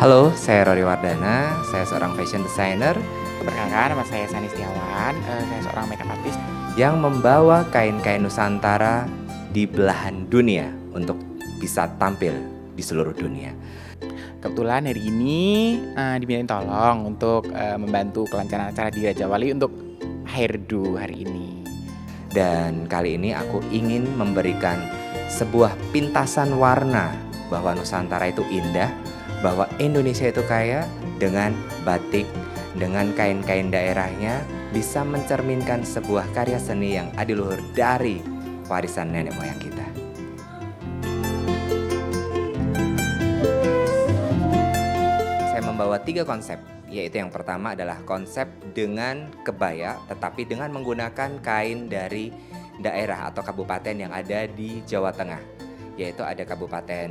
Halo, saya Rory Wardana, saya seorang fashion designer Perkenalkan, nama saya Sani Setiawan, saya seorang makeup artist. yang membawa kain-kain Nusantara di belahan dunia untuk bisa tampil di seluruh dunia. Kebetulan hari ini dimintain tolong untuk membantu kelancaran acara di Raja Wali untuk hairdo hari ini. Dan kali ini aku ingin memberikan sebuah pintasan warna bahwa Nusantara itu indah, bahwa Indonesia itu kaya dengan batik, dengan kain-kain daerahnya bisa mencerminkan sebuah karya seni yang adiluhur dari warisan nenek moyang kita. Saya membawa 3 konsep, yaitu yang pertama adalah konsep dengan kebaya tetapi dengan menggunakan kain dari daerah atau kabupaten yang ada di Jawa Tengah, yaitu ada Kabupaten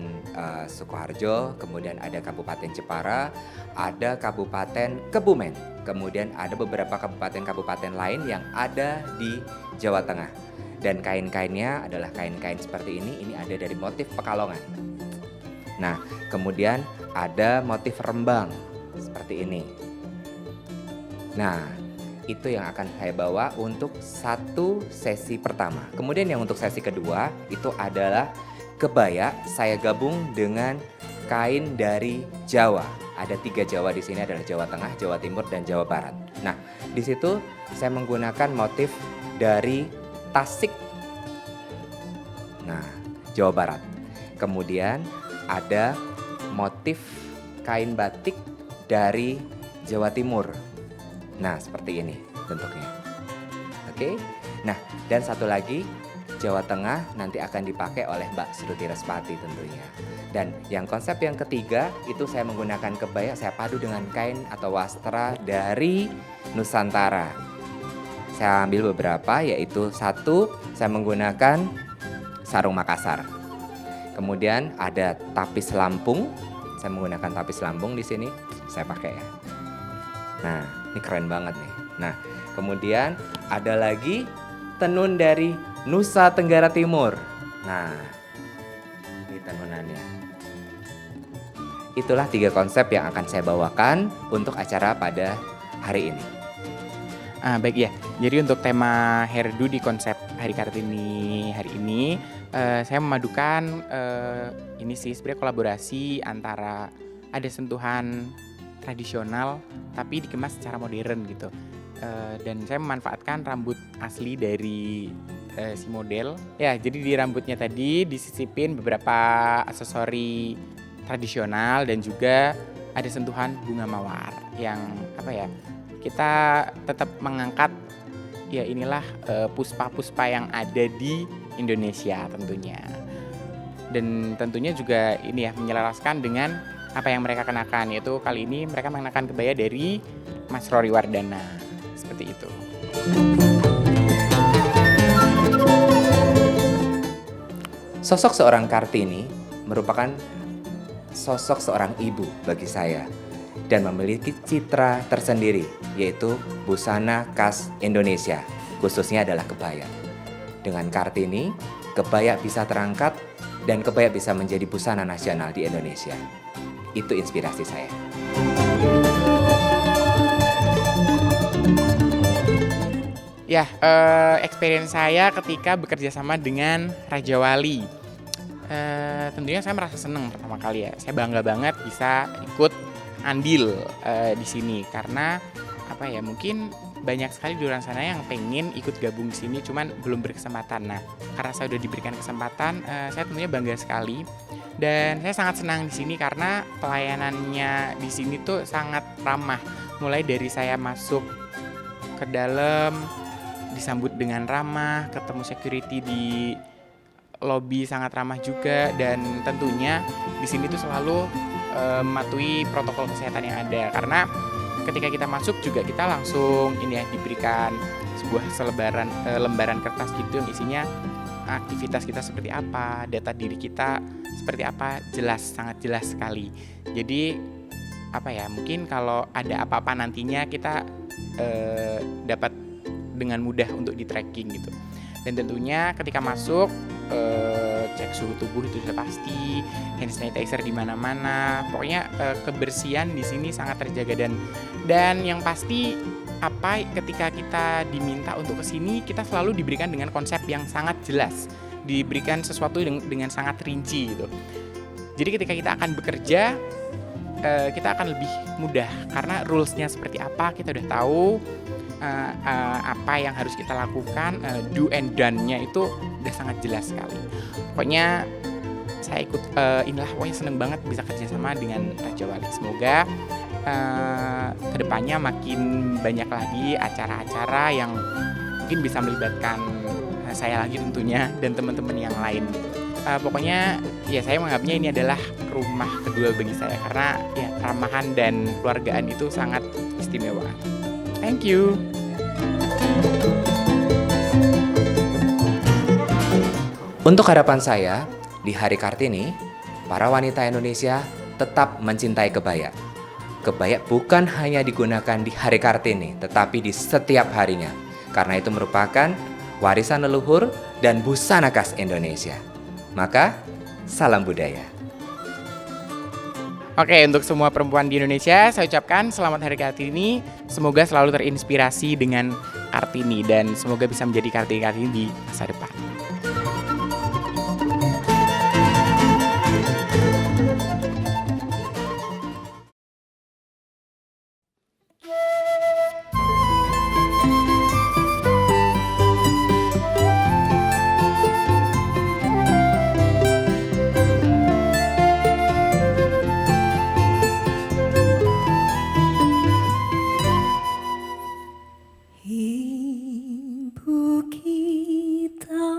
Sukoharjo, kemudian ada Kabupaten Jepara, ada Kabupaten Kebumen, kemudian ada beberapa kabupaten-kabupaten lain yang ada di Jawa Tengah. Dan kain-kainnya adalah kain-kain seperti ini ada dari motif Pekalongan. Nah, kemudian ada motif Rembang seperti ini. Nah, itu yang akan saya bawa untuk satu sesi pertama. Kemudian yang untuk sesi kedua itu adalah kebaya saya gabung dengan kain dari Jawa. Ada 3 Jawa di sini, adalah Jawa Tengah, Jawa Timur, dan Jawa Barat. Nah, di situ saya menggunakan motif dari Tasik. Nah, Jawa Barat. Kemudian ada motif kain batik dari Jawa Timur. Nah, seperti ini bentuknya. Oke. Nah, dan satu lagi Jawa Tengah nanti akan dipakai oleh Mbak Sruti Respati tentunya. Dan yang konsep yang ketiga itu saya menggunakan kebaya, saya padu dengan kain atau wastra dari Nusantara. Saya ambil beberapa, yaitu satu saya menggunakan sarung Makassar. Kemudian ada tapis Lampung, saya menggunakan tapis Lampung di sini, saya pakai ya. Nah, ini keren banget nih. Nah, kemudian ada lagi tenun dari Nusa Tenggara Timur. Nah, ini tenunannya. Itulah 3 konsep yang akan saya bawakan untuk acara pada hari ini. Baik ya, jadi untuk tema hairdo di konsep Hari Kartini hari ini, saya memadukan ini sih sebenarnya kolaborasi antara ada sentuhan tradisional tapi dikemas secara modern gitu. Dan saya memanfaatkan rambut asli dari si model. Ya, jadi di rambutnya tadi disisipin beberapa aksesori tradisional dan juga ada sentuhan bunga mawar yang kita tetap mengangkat ya inilah puspa-puspa yang ada di Indonesia tentunya. Dan tentunya juga ini ya menyelaraskan dengan apa yang mereka kenakan, yaitu kali ini mereka mengenakan kebaya dari Mas Rory Wardana. Seperti itu. Sosok seorang Kartini merupakan sosok seorang ibu bagi saya dan memiliki citra tersendiri, yaitu busana khas Indonesia, khususnya adalah kebaya. Dengan Kartini, kebaya bisa terangkat dan kebaya bisa menjadi busana nasional di Indonesia. Itu inspirasi saya. Ya, experience saya ketika bekerja sama dengan Raja Wali. Tentunya saya merasa senang pertama kali ya. Saya bangga banget bisa ikut andil di sini karena mungkin banyak sekali di luar sana yang pengen ikut gabung di sini cuman belum berkesempatan. Nah, karena saya udah diberikan kesempatan, saya tentunya bangga sekali dan saya sangat senang di sini karena pelayanannya di sini tuh sangat ramah. Mulai dari saya masuk ke dalam disambut dengan ramah, ketemu security di lobby sangat ramah juga, dan tentunya di sini tuh selalu mematuhi protokol kesehatan yang ada karena ketika kita masuk juga kita langsung diberikan sebuah lembaran kertas gitu yang isinya aktivitas kita seperti apa, data diri kita seperti apa, jelas, sangat jelas sekali. Jadi mungkin kalau ada apa-apa nantinya kita dapat dengan mudah untuk di tracking gitu. Dan tentunya ketika masuk cek suhu tubuh itu sudah pasti, hand sanitizer di mana-mana. Pokoknya kebersihan di sini sangat terjaga dan yang pasti ketika kita diminta untuk ke sini kita selalu diberikan dengan konsep yang sangat jelas, diberikan sesuatu dengan sangat rinci gitu. Jadi ketika kita akan bekerja kita akan lebih mudah karena rules-nya seperti apa kita udah tahu, apa yang harus kita lakukan, do and done-nya itu udah sangat jelas sekali. Pokoknya saya ikut pokoknya seneng banget bisa kerjasama dengan Raja Wali. Semoga kedepannya makin banyak lagi acara-acara yang mungkin bisa melibatkan saya lagi tentunya dan teman-teman yang lain. Pokoknya ya saya menganggapnya ini adalah rumah kedua bagi saya karena ya keramahan dan keluargaan itu sangat istimewa. Thank you. Untuk harapan saya, di Hari Kartini, para wanita Indonesia tetap mencintai kebaya. Kebaya bukan hanya digunakan di Hari Kartini, tetapi di setiap harinya. Karena itu merupakan warisan leluhur dan busana khas Indonesia. Maka, salam budaya. Oke, untuk semua perempuan di Indonesia, saya ucapkan selamat Hari Kartini. Semoga selalu terinspirasi dengan Kartini dan semoga bisa menjadi Kartini-Kartini di masa depan. Ibu kita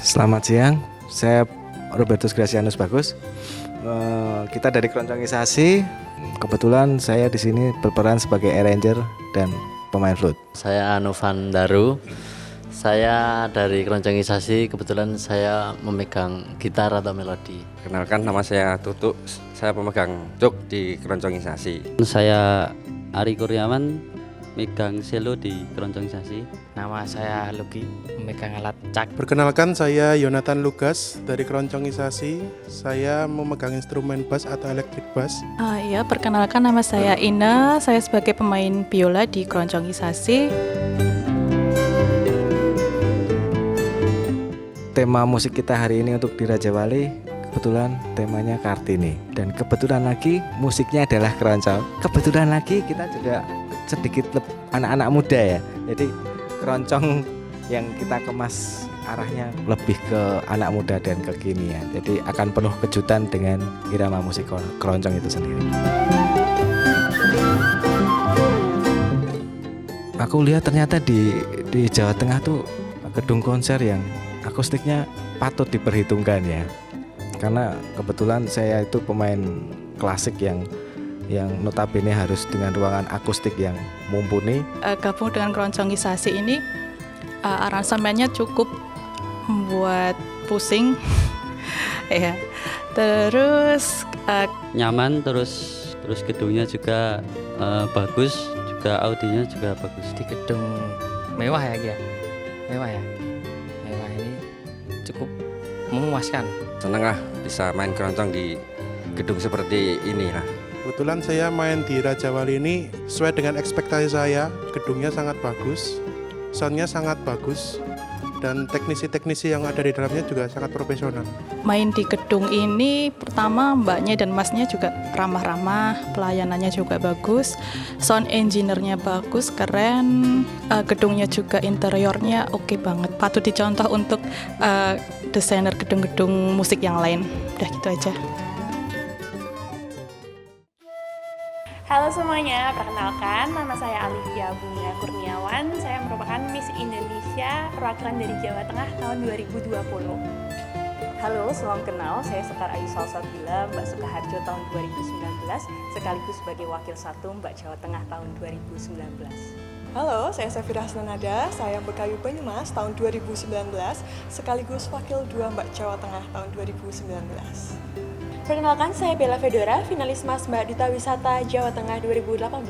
Selamat siang, saya Robertus Gracianus Bagus. Kita dari Keroncongisasi. Kebetulan saya di sini berperan sebagai arranger dan pemain flute. Saya Anovan Daru. Saya dari Keroncongisasi. Kebetulan saya memegang gitar atau melodi. Kenalkan, nama saya Tutuk. Saya pemegang cuk di Keroncongisasi. Saya Ari Kurniawan, megang selo di Keroncongisasi. Nama saya Luki, memegang alat cak. Perkenalkan, saya Yonatan Lugas dari Keroncongisasi. Saya memegang instrumen bass atau electric bass. Ya, perkenalkan nama saya Ina. Saya sebagai pemain biola di Keroncongisasi. Tema musik kita hari ini untuk di Raja Wali kebetulan temanya Kartini, dan kebetulan lagi musiknya adalah keroncong. Kebetulan lagi kita juga sedikit anak-anak muda ya, jadi keroncong yang kita kemas arahnya lebih ke anak muda dan kekinian, jadi akan penuh kejutan dengan irama musik keroncong itu sendiri. Aku lihat ternyata di Jawa Tengah tuh gedung konser yang akustiknya patut diperhitungkan ya, karena kebetulan saya itu pemain klasik yang notabene harus dengan ruangan akustik yang mumpuni. Gabung dengan Keroncongisasi ini, aransemennya cukup membuat pusing. Ya. Terus Nyaman, terus gedungnya juga bagus, juga audionya juga bagus. Di gedung mewah ya, Gia? Mewah ya? Mewah ini cukup memuaskan. Seneng lah bisa main keroncong di gedung seperti ini lah. Kebetulan saya main di Raja Wali ini sesuai dengan ekspektasi saya. Gedungnya sangat bagus, soundnya sangat bagus, dan teknisi-teknisi yang ada di dalamnya juga sangat profesional. main di gedung ini, pertama mbaknya dan masnya juga ramah-ramah, pelayanannya juga bagus, sound engineer-nya bagus, keren, gedungnya juga interiornya oke banget, patut dicontoh untuk desainer gedung-gedung musik yang lain. Udah gitu aja. Halo semuanya, perkenalkan nama saya Alivia Bunga Kurniawan. Saya merupakan Miss Indonesia perwakilan dari Jawa Tengah tahun 2020. Halo, salam kenal. Saya Sekar Ayu Salsabila, Mbak Sukaharjo tahun 2019, sekaligus sebagai Wakil 1 Mbak Jawa Tengah tahun 2019. Halo, saya Safira Hasnanada, saya Bekayu Banyumas tahun 2019, sekaligus Wakil 2 Mbak Jawa Tengah tahun 2019. Perkenalkan, saya Bella Fedora, finalis Mas Mbak Duta Wisata Jawa Tengah 2018.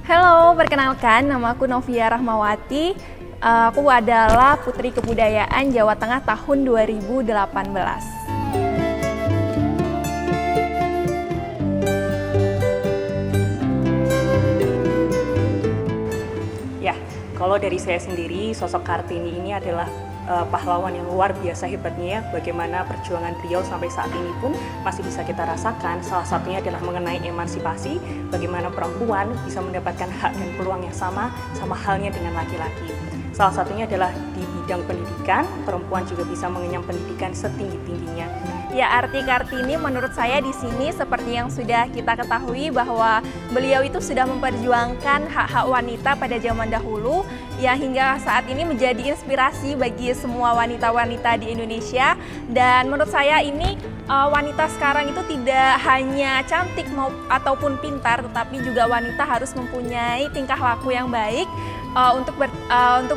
Halo, perkenalkan nama aku Novia Rahmawati. Aku adalah Putri Kebudayaan Jawa Tengah tahun 2018. Ya, kalau dari saya sendiri, sosok Kartini ini adalah pahlawan yang luar biasa hebatnya ya. Bagaimana perjuangan beliau sampai saat ini pun masih bisa kita rasakan. Salah satunya adalah mengenai emansipasi, bagaimana perempuan bisa mendapatkan hak dan peluang yang sama halnya dengan laki-laki. Salah satunya adalah di bidang pendidikan, perempuan juga bisa mengenyam pendidikan setinggi-tingginya. Ya, arti Kartini menurut saya di sini seperti yang sudah kita ketahui bahwa beliau itu sudah memperjuangkan hak-hak wanita pada zaman dahulu, ya hingga saat ini menjadi inspirasi bagi semua wanita-wanita di Indonesia. Dan menurut saya ini wanita sekarang itu tidak hanya cantik ataupun pintar, tetapi juga wanita harus mempunyai tingkah laku yang baik untuk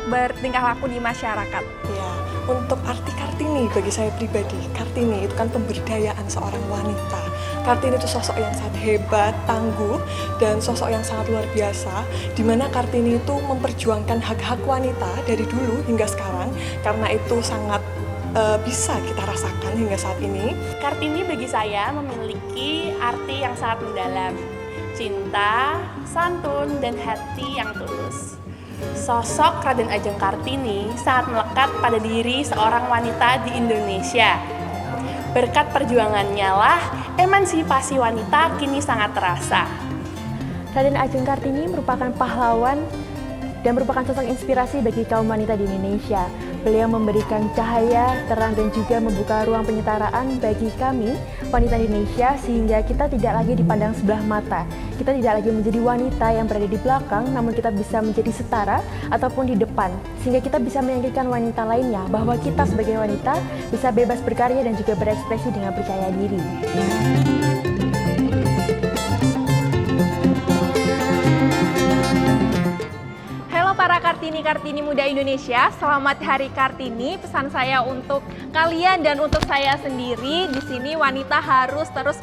bertingkah laku di masyarakat. Ya, untuk arti Kartini bagi saya pribadi, Kartini itu kan pemberdayaan seorang wanita. Kartini itu sosok yang sangat hebat, tangguh, dan sosok yang sangat luar biasa, di mana Kartini itu memperjuangkan hak-hak wanita dari dulu hingga sekarang, karena itu sangat bisa kita rasakan hingga saat ini. Kartini bagi saya memiliki arti yang sangat mendalam. Cinta, santun, dan hati yang tulus. Sosok Raden Ajeng Kartini sangat melekat pada diri seorang wanita di Indonesia. Berkat perjuangannya lah, emansipasi wanita kini sangat terasa. Raden Ajeng Kartini merupakan pahlawan dan merupakan sosok inspirasi bagi kaum wanita di Indonesia. Beliau memberikan cahaya, terang, dan juga membuka ruang penyetaraan bagi kami, wanita Indonesia, sehingga kita tidak lagi dipandang sebelah mata. Kita tidak lagi menjadi wanita yang berada di belakang, namun kita bisa menjadi setara ataupun di depan. Sehingga kita bisa meyakinkan wanita lainnya bahwa kita sebagai wanita bisa bebas berkarya dan juga berekspresi dengan percaya diri. Para Kartini muda Indonesia, selamat Hari Kartini. Pesan saya untuk kalian dan untuk saya sendiri, di sini wanita harus terus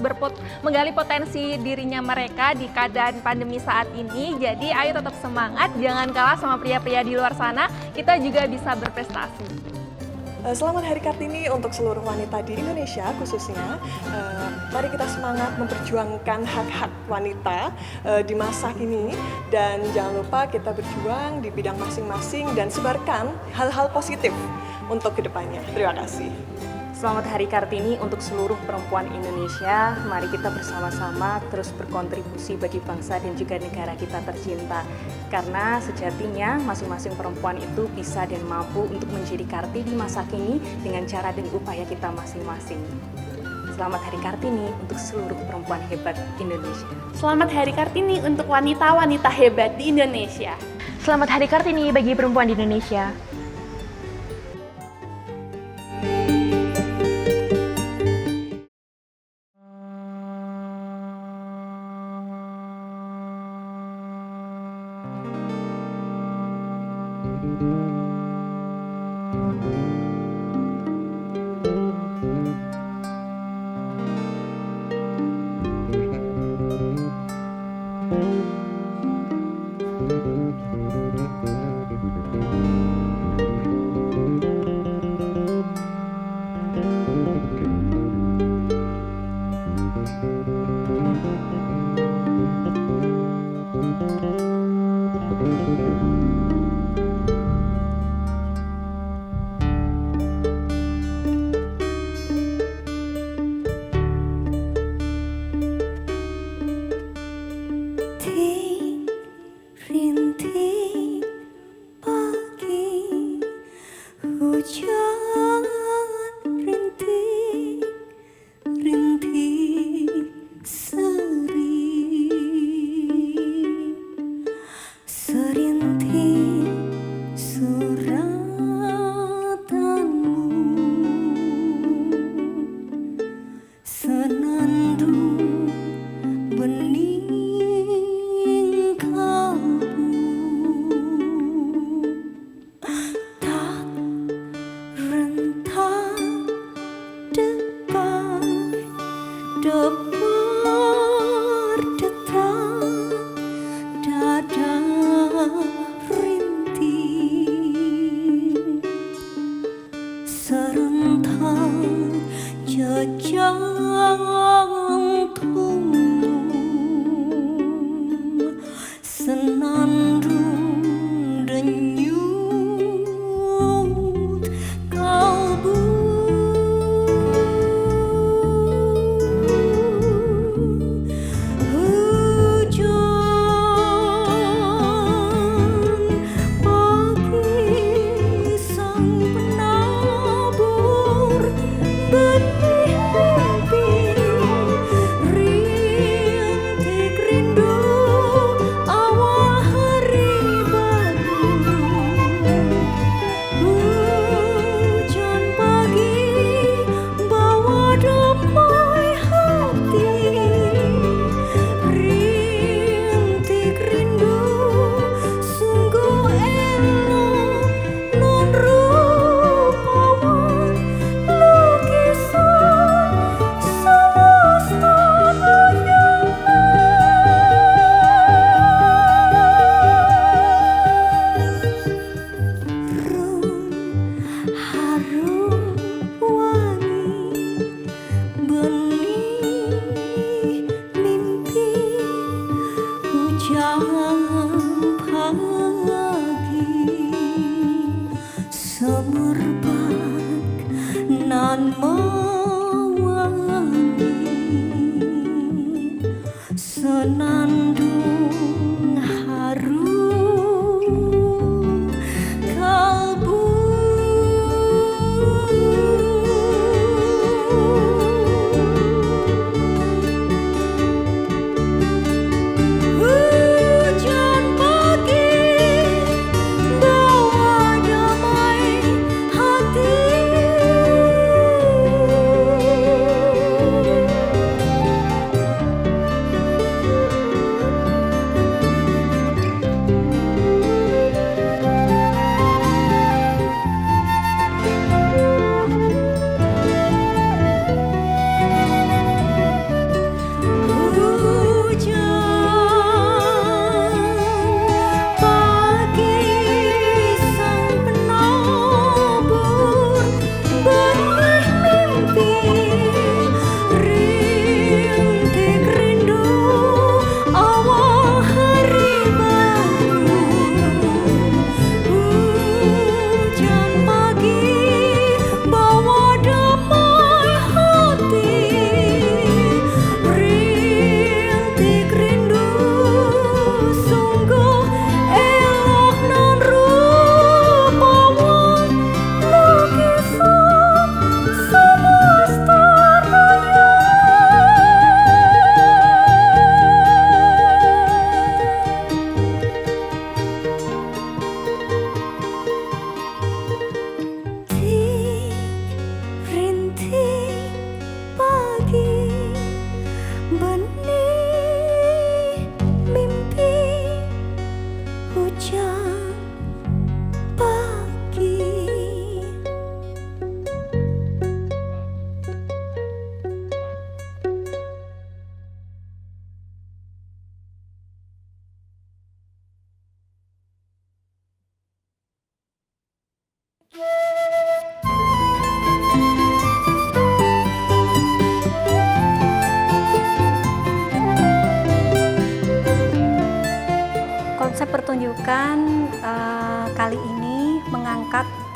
menggali potensi dirinya mereka di keadaan pandemi saat ini. Jadi ayo tetap semangat, jangan kalah sama pria-pria di luar sana. Kita juga bisa berprestasi. Selamat Hari Kartini untuk seluruh wanita di Indonesia khususnya. Mari kita semangat memperjuangkan hak-hak wanita di masa kini, dan jangan lupa kita berjuang di bidang masing-masing dan sebarkan hal-hal positif untuk kedepannya. Terima kasih. Selamat Hari Kartini untuk seluruh perempuan Indonesia. Mari kita bersama-sama terus berkontribusi bagi bangsa dan juga negara kita tercinta. Karena sejatinya masing-masing perempuan itu bisa dan mampu untuk menjadi Kartini masa kini dengan cara dan upaya kita masing-masing. Selamat Hari Kartini untuk seluruh perempuan hebat Indonesia. Selamat Hari Kartini untuk wanita-wanita hebat di Indonesia. Selamat Hari Kartini bagi perempuan di Indonesia. Benih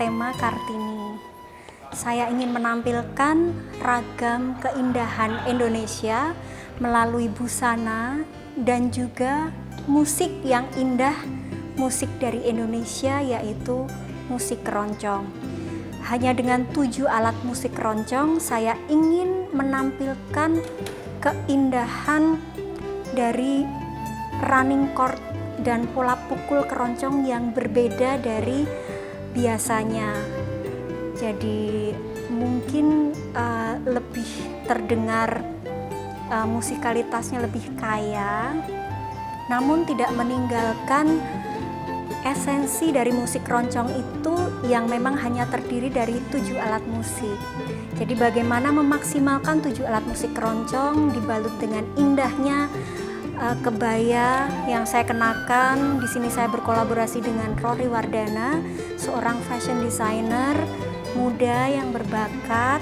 tema Kartini. Saya ingin menampilkan ragam keindahan Indonesia melalui busana dan juga musik yang indah, musik dari Indonesia, yaitu musik keroncong. Hanya dengan 7 alat musik keroncong, saya ingin menampilkan keindahan dari running chord dan pola pukul keroncong yang berbeda dari biasanya. Jadi mungkin lebih terdengar, musikalitasnya lebih kaya, namun tidak meninggalkan esensi dari musik keroncong itu yang memang hanya terdiri dari 7 alat musik. Jadi bagaimana memaksimalkan 7 alat musik keroncong dibalut dengan indahnya kebaya yang saya kenakan. Di sini saya berkolaborasi dengan Rory Wardana, seorang fashion designer muda yang berbakat,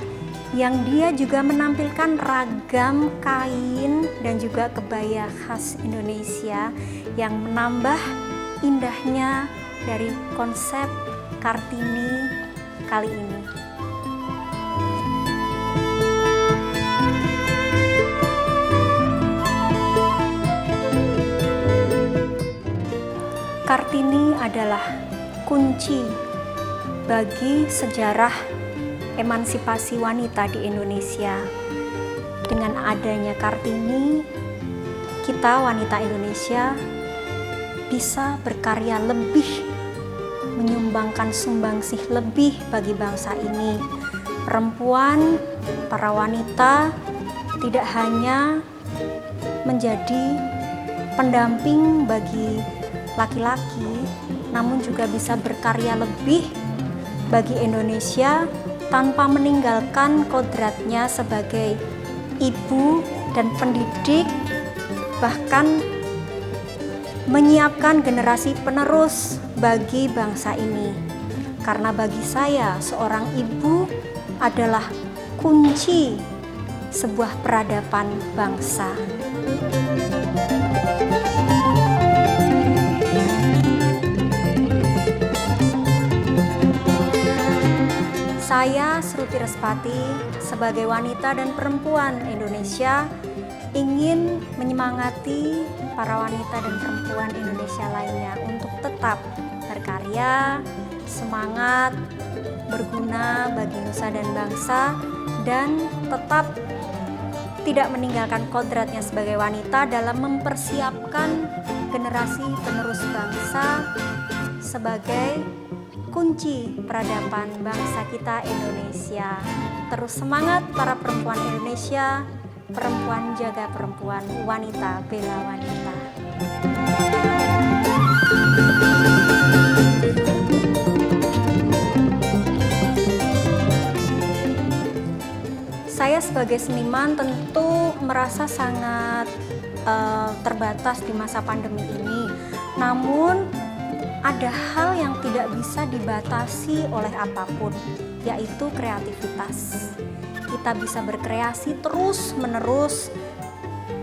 yang dia juga menampilkan ragam kain dan juga kebaya khas Indonesia yang menambah indahnya dari konsep Kartini kali ini. Kartini adalah kunci bagi sejarah emansipasi wanita di Indonesia. Dengan adanya Kartini, kita wanita Indonesia bisa berkarya lebih, menyumbangkan sumbangsih lebih bagi bangsa ini. Perempuan, para wanita tidak hanya menjadi pendamping bagi laki-laki, namun juga bisa berkarya lebih bagi Indonesia tanpa meninggalkan kodratnya sebagai ibu dan pendidik, bahkan menyiapkan generasi penerus bagi bangsa ini. Karena bagi saya, seorang ibu adalah kunci sebuah peradaban bangsa. Saya, Sruti Respati, sebagai wanita dan perempuan Indonesia, ingin menyemangati para wanita dan perempuan Indonesia lainnya untuk tetap berkarya, semangat, berguna bagi nusa dan bangsa, dan tetap tidak meninggalkan kodratnya sebagai wanita dalam mempersiapkan generasi penerus bangsa sebagai kunci peradaban bangsa kita Indonesia. Terus semangat para perempuan Indonesia, perempuan jaga perempuan, wanita bela wanita. Saya sebagai seniman tentu merasa sangat terbatas di masa pandemi ini. Namun ada hal yang tidak bisa dibatasi oleh apapun, yaitu kreativitas. Kita bisa berkreasi terus-menerus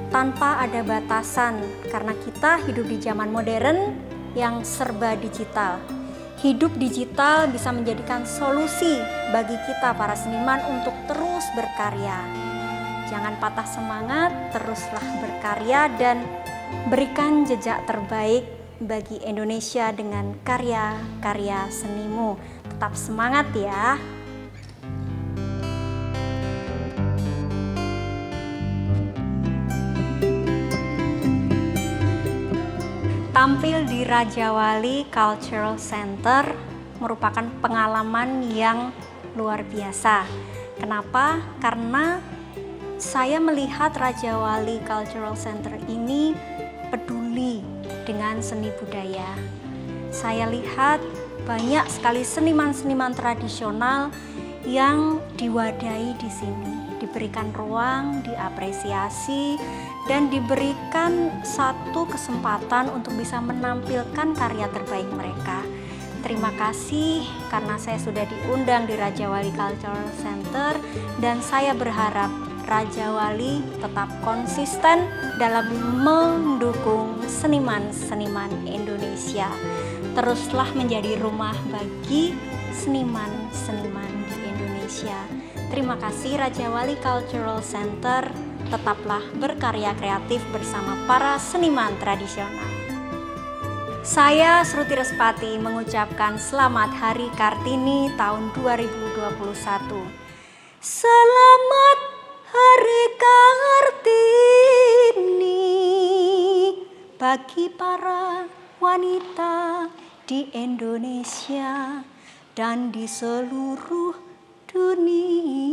tanpa ada batasan, karena kita hidup di zaman modern yang serba digital. Hidup digital bisa menjadikan solusi bagi kita para seniman untuk terus berkarya. Jangan patah semangat, teruslah berkarya dan berikan jejak terbaik bagi Indonesia dengan karya-karya senimu. Tetap semangat ya. Tampil di Rajawali Cultural Center merupakan pengalaman yang luar biasa. Kenapa? Karena saya melihat Rajawali Cultural Center ini peduli dengan seni budaya. Saya lihat banyak sekali seniman-seniman tradisional yang diwadahi di sini, diberikan ruang, diapresiasi, dan diberikan satu kesempatan untuk bisa menampilkan karya terbaik mereka. Terima kasih karena saya sudah diundang di Rajawali Cultural Center, dan saya berharap Rajawali tetap konsisten dalam mendukung seniman-seniman Indonesia. Teruslah menjadi rumah bagi seniman-seniman di Indonesia. Terima kasih Raja Wali Cultural Center, tetaplah berkarya kreatif bersama para seniman tradisional. Saya Sruti Respati mengucapkan selamat Hari Kartini tahun 2021. Selamat Hari Kartini bagi para wanita di Indonesia dan di seluruh dunia.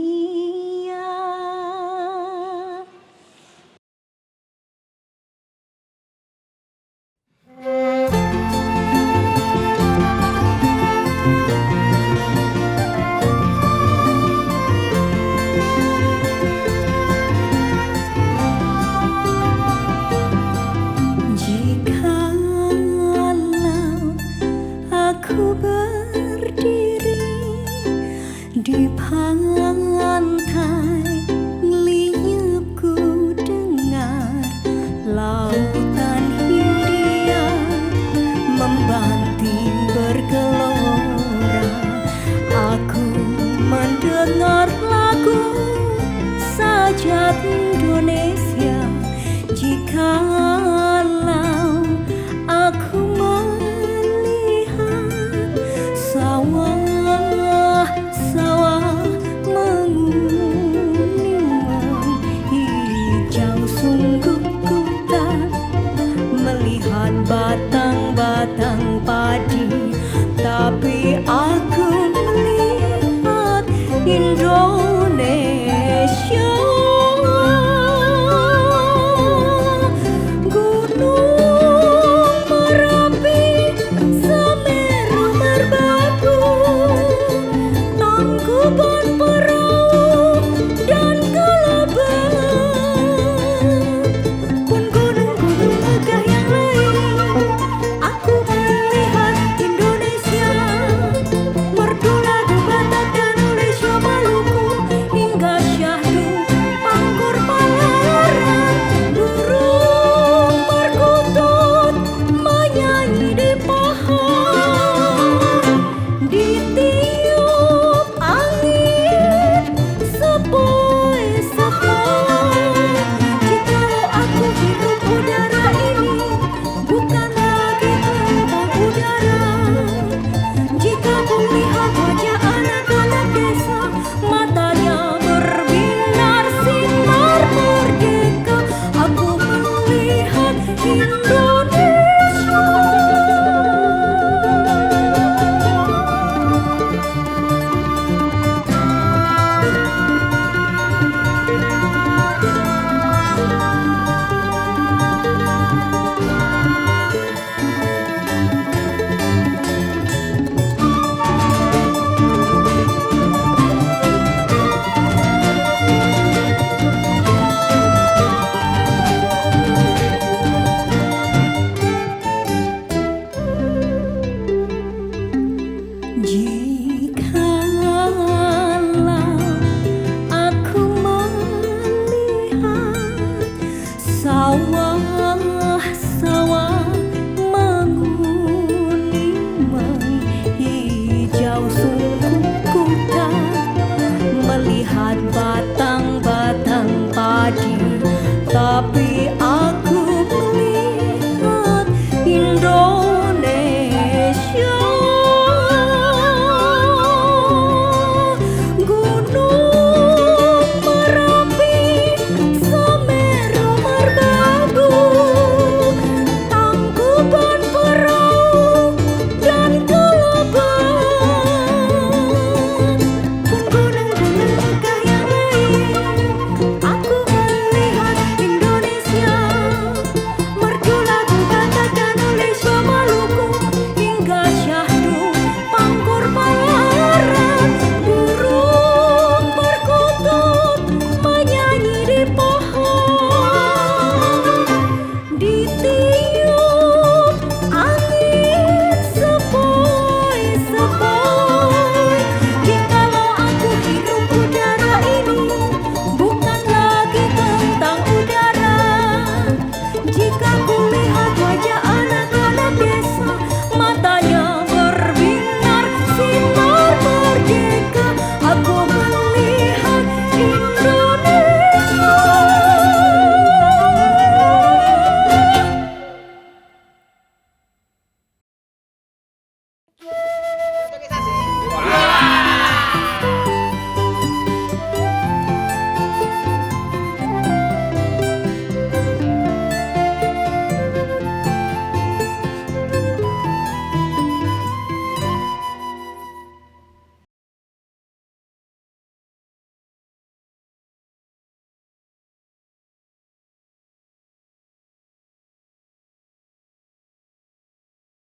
Aku berdiri di pantai, liupku dengar lautan Hindia membanting bergelora. Aku mendengar lagu sajak Indonesia. Jikalau aku melihat sawah